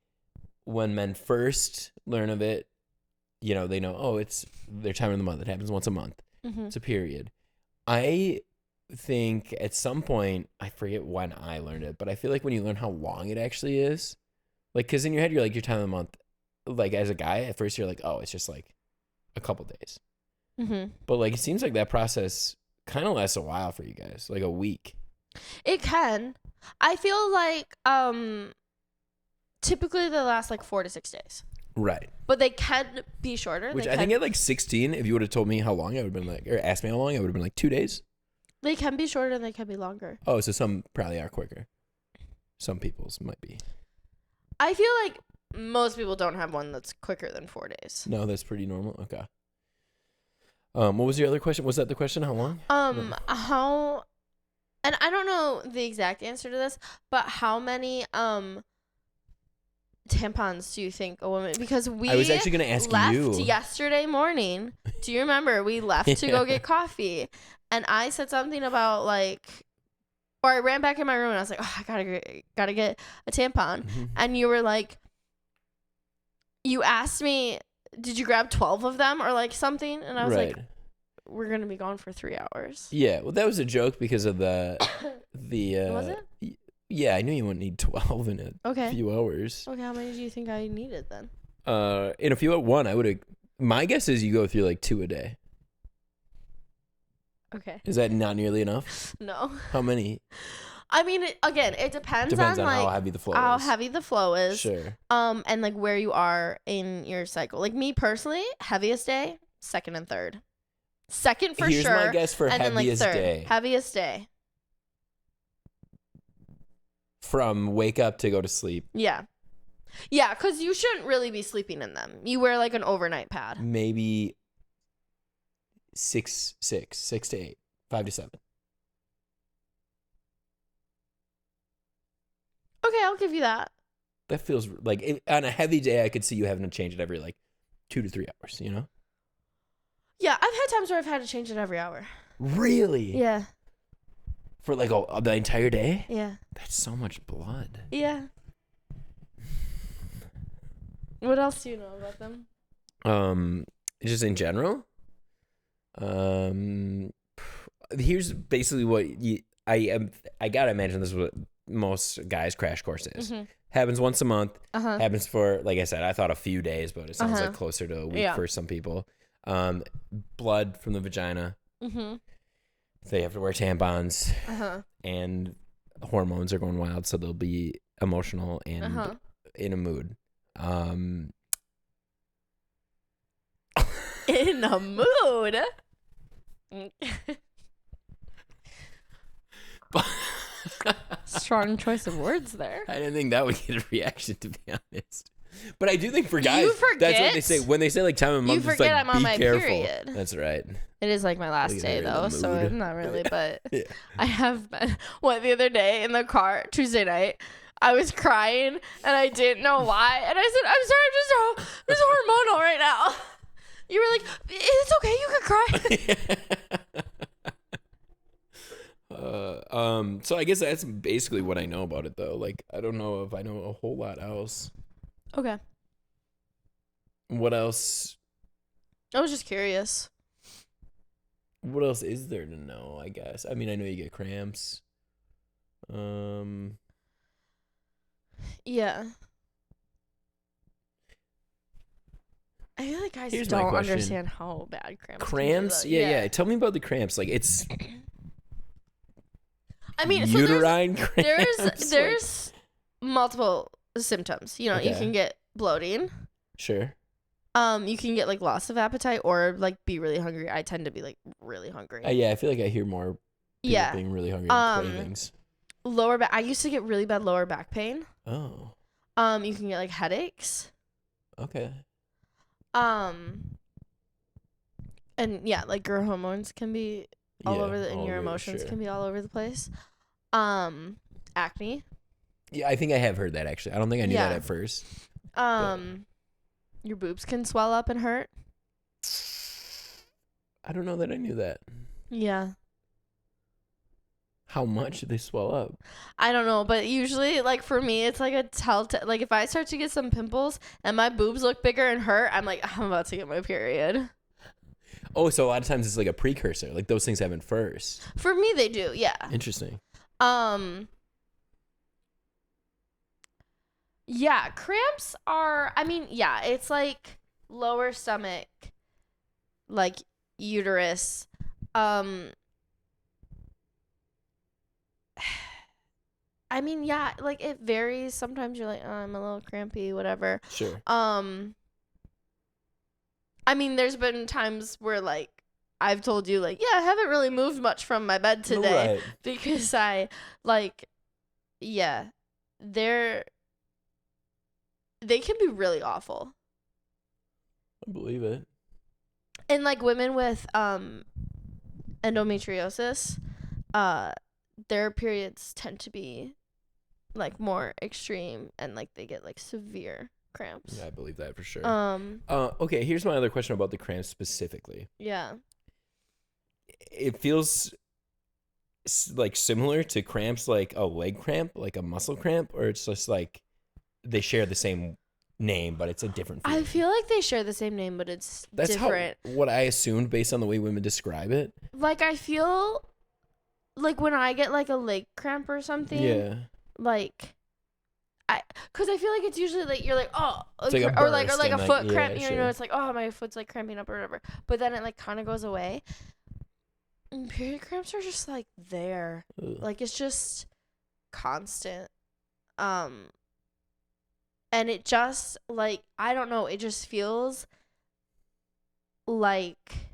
when men first learn of it, you know, they know, oh, it's their time of the month. It happens once a month. It's a period. I think at some point, I forget when I learned it, but I feel like when you learn how long it actually is, like, because in your head, you're like, your time of the month, like, as a guy, at first you're like, oh, it's just like a couple days. But like, it seems like that process kind of lasts a while for you guys, like a week. It can. I feel like typically they last like 4 to 6 days. Right. But they can be shorter. Which I think at like 16, if you would have told me how long, I would have been like, or asked me how long, I would have been like 2 days. They can be shorter and they can be longer. Oh, so some probably are quicker. Some people's might be. I feel like most people don't have one that's quicker than 4 days. No, that's pretty normal. Okay. What was your other question? Was that the question? How long? How, and I don't know the exact answer to this, but how many tampons do you think a woman? Because I was actually going to ask left yesterday morning. Do you remember? We left to go get coffee, and I said something about like, or I ran back in my room and I was like, oh, I gotta get a tampon, and you were like, you asked me, did you grab 12 of them or like something? And I was like, we're gonna be gone for 3 hours. Yeah, well, that was a joke because of the was it? Yeah, I knew you wouldn't need 12 in a few hours. Okay, how many do you think I needed then? In a few at one, I would have. My guess is you go through like 2 a day. Okay. Is that not nearly enough? No. How many? I mean, it depends on like how heavy the flow how is. heavy the flow is. Sure. And like where you are in your cycle. Like me personally, heaviest day, second and third. Second for Here's sure. Here's my guess for and heaviest then, like, third. day. Heaviest day. From wake up to go to sleep. Yeah. Yeah, because you shouldn't really be sleeping in them. You wear like an overnight pad. Maybe 6 to 8, 5 to 7. Okay, I'll give you that. That feels like on a heavy day, I could see you having to change it every like 2 to 3 hours, you know? Yeah, I've had times where I've had to change it every hour. Really? Yeah. For like the entire day? Yeah. That's so much blood. Yeah. What else do you know about them? Just in general? Here's basically what I gotta imagine this is what most guys' crash course is. Happens once a month. Happens for, like I said, I thought a few days, but it sounds like closer to a week for some people. Blood from the vagina. They have to wear tampons. And hormones are going wild, so they'll be emotional and in a mood. In a mood. Strong choice of words there. I didn't think that would get a reaction, to be honest. But I do think for guys, that's what they say. When they say like time of month, it's like, I'm on my careful. Period. That's right. It is like my last day though, so not really, but Yeah. I have been. The other day in the car, Tuesday night, I was crying and I didn't know why. And I said, I'm sorry, I'm just hormonal right now. You were like, it's okay, you can cry. So I guess that's basically what I know about it, though. Like, I don't know if I know a whole lot else. Okay. What else? I was just curious. What else is there to know? I guess. I mean, I know you get cramps. Yeah. I feel like guys Here's my don't question. understand how bad cramps Cramps? can be, Yeah. Tell me about the cramps. Like, it's I mean, so uterine cramps. there's multiple symptoms. You know, you Okay. can get bloating. Sure. You can get like loss of appetite or like be really hungry. I tend to be like really hungry. Yeah, I feel like I hear more people being really hungry and cravings. Lower back. I used to get really bad lower back pain. Oh. You can get like headaches. Okay. And yeah, like your hormones can be all over and your emotions can be all over the place. Acne. Yeah, I think I have heard that actually. I don't think I knew that at first. Your boobs can swell up and hurt. I don't know that I knew that. Yeah. How much do they swell up? I don't know, but usually, like, for me, it's like a telltale. Like, if I start to get some pimples and my boobs look bigger and hurt, I'm like, I'm about to get my period. Oh, so a lot of times it's like a precursor. Like, those things happen first. For me, they do, yeah. Interesting. Yeah, cramps are, I mean, yeah, it's like lower stomach, like uterus. I mean, yeah, like it varies. Sometimes you're like, oh, I'm a little crampy, whatever. Sure. I mean, there's been times where like I've told you like, yeah, I haven't really moved much from my bed today because I like, yeah, they can be really awful. I believe it. And like women with endometriosis, their periods tend to be like more extreme and like they get like severe cramps. Yeah, I believe that for sure. Okay, here's my other question about the cramps specifically. Yeah. It feels like similar to cramps like a leg cramp, like a muscle cramp, or it's just like they share the same name, but it's a different feeling. I feel like they share the same name, but it's different. That's what I assumed based on the way women describe it. Like I feel like when I get like a leg cramp or something, like because I feel like it's usually like you're like, oh, like a or like a foot cramp, sure. you know, it's like, oh, my foot's like cramping up or whatever, but then it like kind of goes away. And period cramps are just like there. Ugh. Like it's just constant. And it just like, I don't know, it just feels like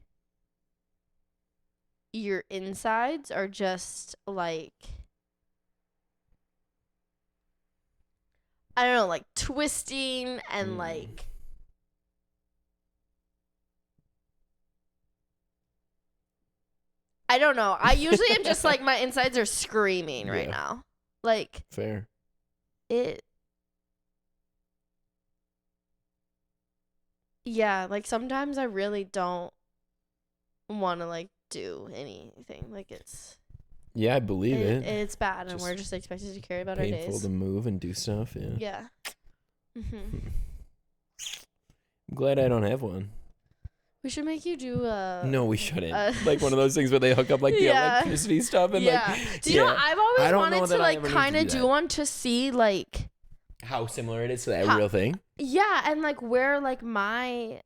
your insides are just like, I don't know, like twisting and like I don't know. I usually am just like my insides are screaming right now. Like fair. Yeah, like sometimes I really don't want to like do anything. Like it's I believe it. It's bad, and we're just expected to carry about our days. Painful to move and do stuff. Yeah. I'm glad I don't have one. We should make you do No, we shouldn't. Like one of those things where they hook up like the electricity stuff and like. Do you know? I've always wanted to like kind of do one to see like how similar it is to that real thing. Yeah, and like where like my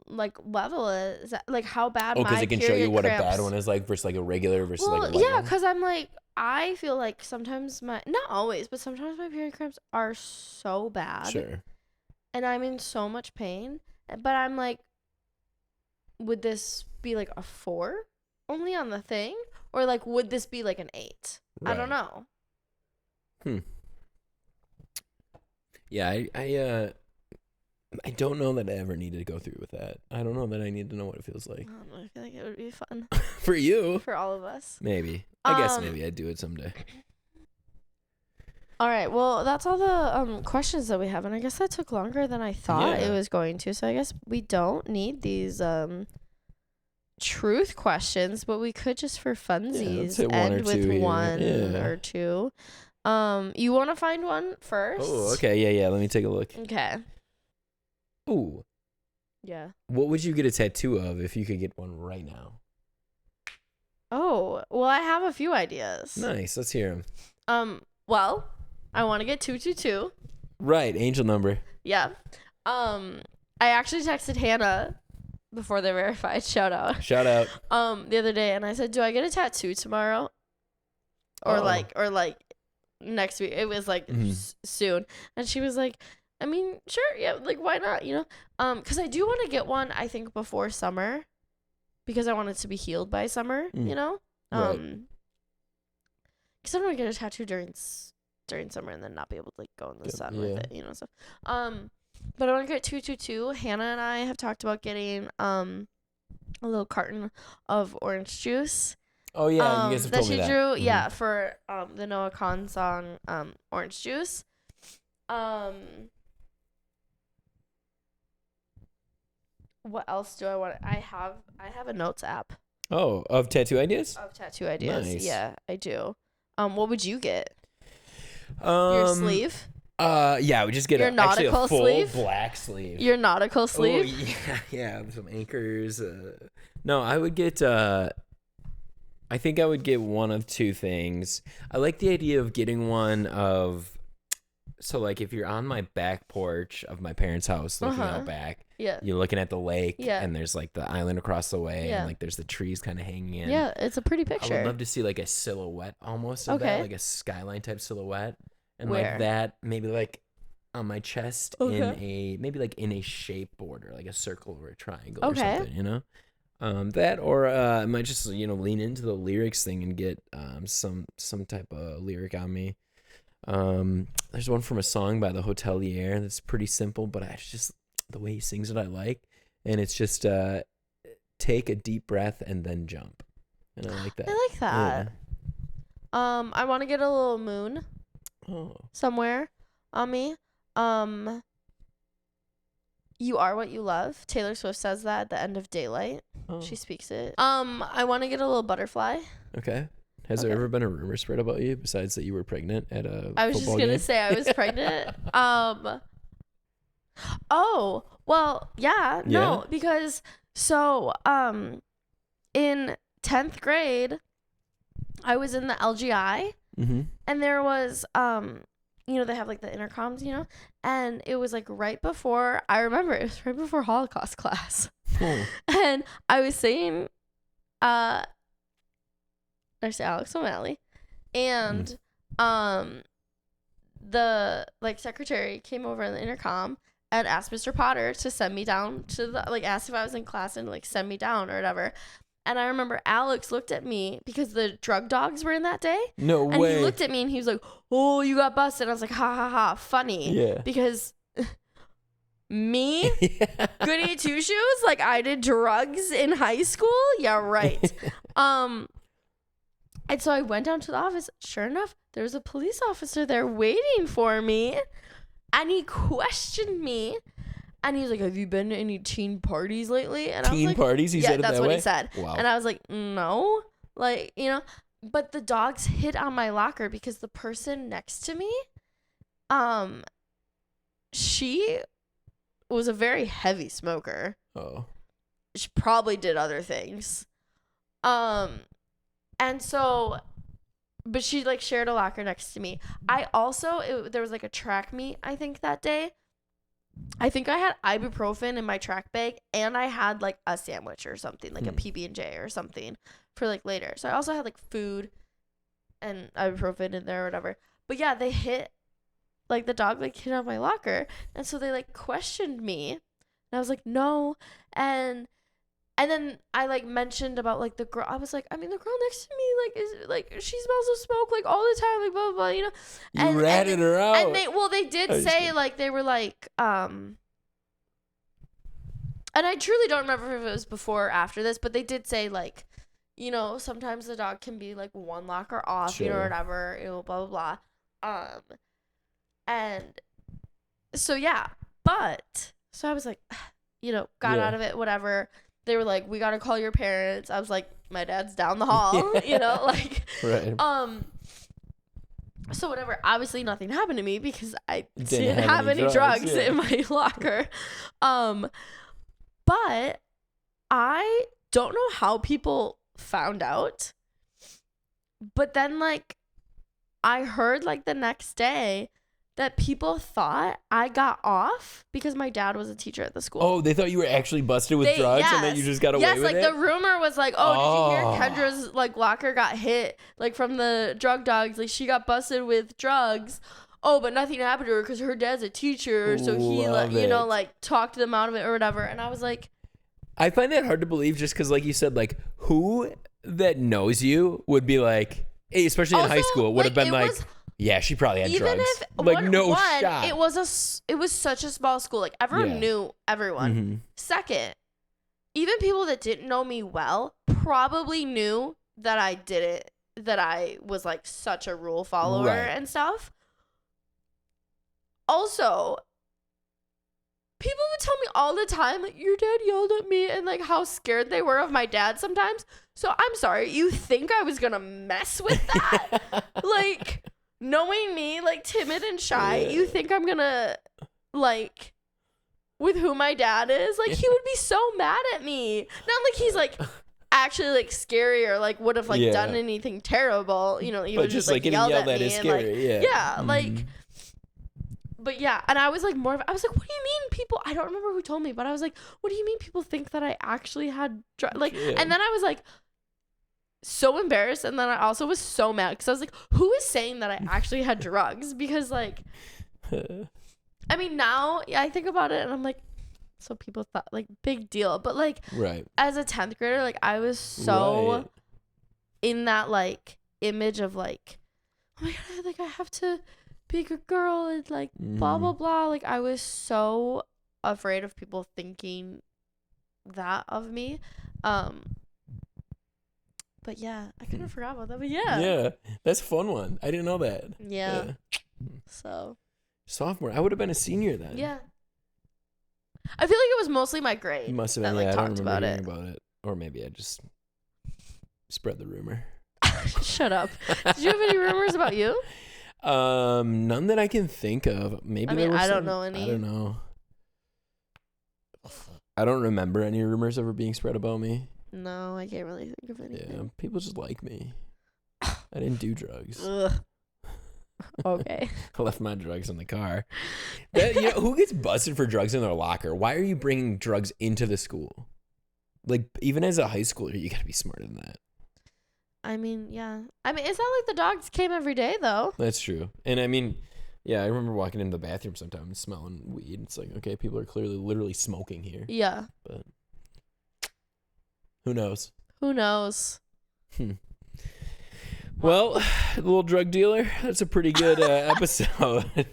like level is, like how bad. Because it can show you what a bad one is like versus like a regular versus like a light one. Because I'm like, I feel like sometimes not always, but sometimes my period cramps are so bad. Sure. And I'm in so much pain, but I'm like, would this be like a 4 only on the thing, or like would this be like an 8? Right. I don't know. Yeah, I don't know that I ever needed to go through with that. I don't know that I need to know what it feels like. I feel like it would be fun. For you. For all of us. Maybe. I guess maybe I'd do it someday. All right. Well, that's all the questions that we have, and I guess that took longer than I thought it was going to. So I guess we don't need these truth questions, but we could just for funsies end with one or two. You want to find one first? Oh, okay. Yeah. Let me take a look. Okay. Ooh. Yeah. What would you get a tattoo of if you could get one right now? Oh, well, I have a few ideas. Nice. Let's hear them. Well, I want to get 222. Right. Angel number. Yeah. I actually texted Hannah before they verified. Shout out. Shout out. The other day, and I said, "Do I get a tattoo tomorrow, or like next week?" It was like soon, and she was like, "I mean, sure, yeah, like why not? You know, because I do want to get one. I think before summer, because I want it to be healed by summer. You know, because I don't want to get a tattoo during summer and then not be able to like go in the sun with it. You know, stuff. But I want to get 222. Hannah and I have talked about getting a little carton of orange juice. Oh yeah, you guys have told me that. She drew, yeah, for the Noah Kahn song, Orange Juice. What else do I want? I have a notes app. Oh, of tattoo ideas? Of tattoo ideas. Nice. Yeah, I do. What would you get? Your sleeve? Yeah, we just get your actually a nautical full sleeve? Black sleeve. Your nautical sleeve? Oh, yeah, some anchors. No, I would get. I think I would get one of two things. I like the idea of getting one of. So, like, if you're on my back porch of my parents' house, looking out back, you're looking at the lake, and there's like the island across the way, and like there's the trees kind of hanging in. Yeah, it's a pretty picture. I would love to see like a silhouette almost of that, like a skyline type silhouette. And like that, maybe like on my chest in a shape border, like a circle or a triangle or something, you know? That or I might just, lean into the lyrics thing and get some type of lyric on me. There's one from a song by the Hotelier that's pretty simple, but I just, the way he sings it, I like. And it's just take a deep breath and then jump. And I like that. I like that. Yeah. I want to get a little moon. Somewhere on me. You are what you love. Taylor Swift says that at the end of Daylight. She speaks it. I want to get a little butterfly. Okay. Has there ever been a rumor spread about you besides that you were pregnant at a I was just going to say I was pregnant. Oh, well, yeah. No, because so in 10th grade I was in the LGI. And there was, they have like the intercoms, and it was like right before, I remember it was right before Holocaust class. And I was saying, there's Alex O'Malley, and the like secretary came over on the intercom and asked Mr. Potter to send me down to the, like asked if I was in class and like send me down or whatever. And I remember Alex looked at me because the drug dogs were in that day. No way. And he looked at me and he was like, "Oh, you got busted." I was like, "Ha ha ha, funny." Yeah. Because me, goody two shoes, like I did drugs in high school. Yeah, right. And so I went down to the office. Sure enough, there was a police officer there waiting for me, and he questioned me. And he was like, "Have you been to any teen parties lately?" And I was like, parties? He said it that way? that's what he said. Wow. And I was like, "No." Like, but the dogs hid on my locker because the person next to me, she was a very heavy smoker. Oh. She probably did other things. And so, but she like shared a locker next to me. I also, there was like a track meet, I think that day. I think I had ibuprofen in my track bag, and I had like a sandwich or something, like a PB&J or something for like later. So I also had like food and ibuprofen in there or whatever. But yeah, they hit, like the dog like hit on my locker, and so they like questioned me, and I was like, "No," and then I like mentioned about like the girl. I was like, I mean, the girl next to me like is like she smells of smoke like all the time, like blah blah blah, You ratted her out. And they did say like they were like and I truly don't remember if it was before or after this, but they did say like, sometimes the dog can be like one locker off, sure. Whatever, blah blah blah. And so yeah, but so I was like, got out of it, whatever. They were like, "We got to call your parents." I was like, "My dad's down the hall," like. Right. So whatever, obviously nothing happened to me because I Didn't didn't have any drugs yeah. in my locker. But I don't know how people found out. But then, like, I heard, like, the next day that people thought I got off because my dad was a teacher at the school. Oh, they thought you were actually busted with drugs and that you just got away with it? Yes, like, the rumor was like, oh, did you hear Kendra's, like, locker got hit, like, from the drug dogs? Like, she got busted with drugs. Oh, but nothing happened to her because her dad's a teacher. So he, like, you know, like, talked them out of it or whatever. And I was like... I find that hard to believe just because, like you said, like, who that knows you would be like, hey, especially in high school, would have been like... Yeah, she probably had drugs. Like, shot. It was such a small school. Like, everyone knew everyone. Mm-hmm. Second, even people that didn't know me well probably knew that I did it, that I was, like, such a rule follower and stuff. Also, people would tell me all the time, like, your dad yelled at me and, like, how scared they were of my dad sometimes. So, I'm sorry. You think I was going to mess with that? Like... Knowing me, like, timid and shy, you think I'm gonna, like, with who my dad is? Like, he would be so mad at me. Not like he's, like, actually, like, scary or, like, would have, like, done anything terrible. You know, he would just, like, getting yelled at me. Is scary, and, like, like, but yeah. And I was, like, I was like, what do you mean people, I don't remember who told me, but I was like, what do you mean people think that I actually had, like, and then I was, like, so embarrassed, and then I also was so mad because I was like, who is saying that I actually had drugs? Because, like, I mean, now I think about it and I'm like, so people thought, like, big deal, but, like, as a 10th grader, like, I was so in that, like, image of, like, oh my god, like, I have to be a good girl and, like, blah blah blah. Like, I was so afraid of people thinking that of me. But yeah, I kind of forgot about that. But yeah. Yeah, that's a fun one. I didn't know that. Yeah. So. Sophomore. I would have been a senior then. Yeah. I feel like it was mostly my grade. You must have been. That, like, I talked don't about remember hearing about it. Or maybe I just spread the rumor. Shut up. Did you have any rumors about you? None that I can think of. Maybe I mean, I don't know any. I don't know. I don't remember any rumors ever being spread about me. No, I can't really think of anything. Yeah, people just like me. I didn't do drugs. Ugh. Okay. I left my drugs in the car. You know, who gets busted for drugs in their locker? Why are you bringing drugs into the school? Like, even as a high schooler, you got to be smarter than that. I mean, yeah. I mean, it's not like the dogs came every day, though. That's true. And I mean, yeah, I remember walking into the bathroom sometimes and smelling weed. It's like, okay, people are clearly literally smoking here. Yeah. But who knows? Who knows? Well, little drug dealer, that's a pretty good episode.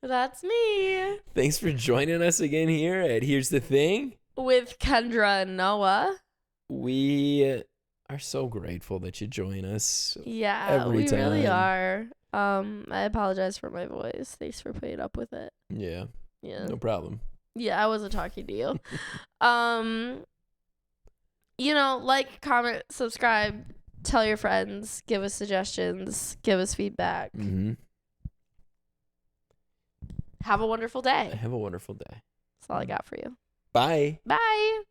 That's me. Thanks for joining us again here at Here's the Thing. With Kendra and Noah. We are so grateful that you join us. Yeah, every time. Really are. I apologize for my voice. Thanks for putting up with it. Yeah. Yeah. No problem. Yeah, I wasn't talking to you. You know, like, comment, subscribe, tell your friends, give us suggestions, give us feedback. Mm-hmm. Have a wonderful day. Have a wonderful day. That's all I got for you. Bye. Bye.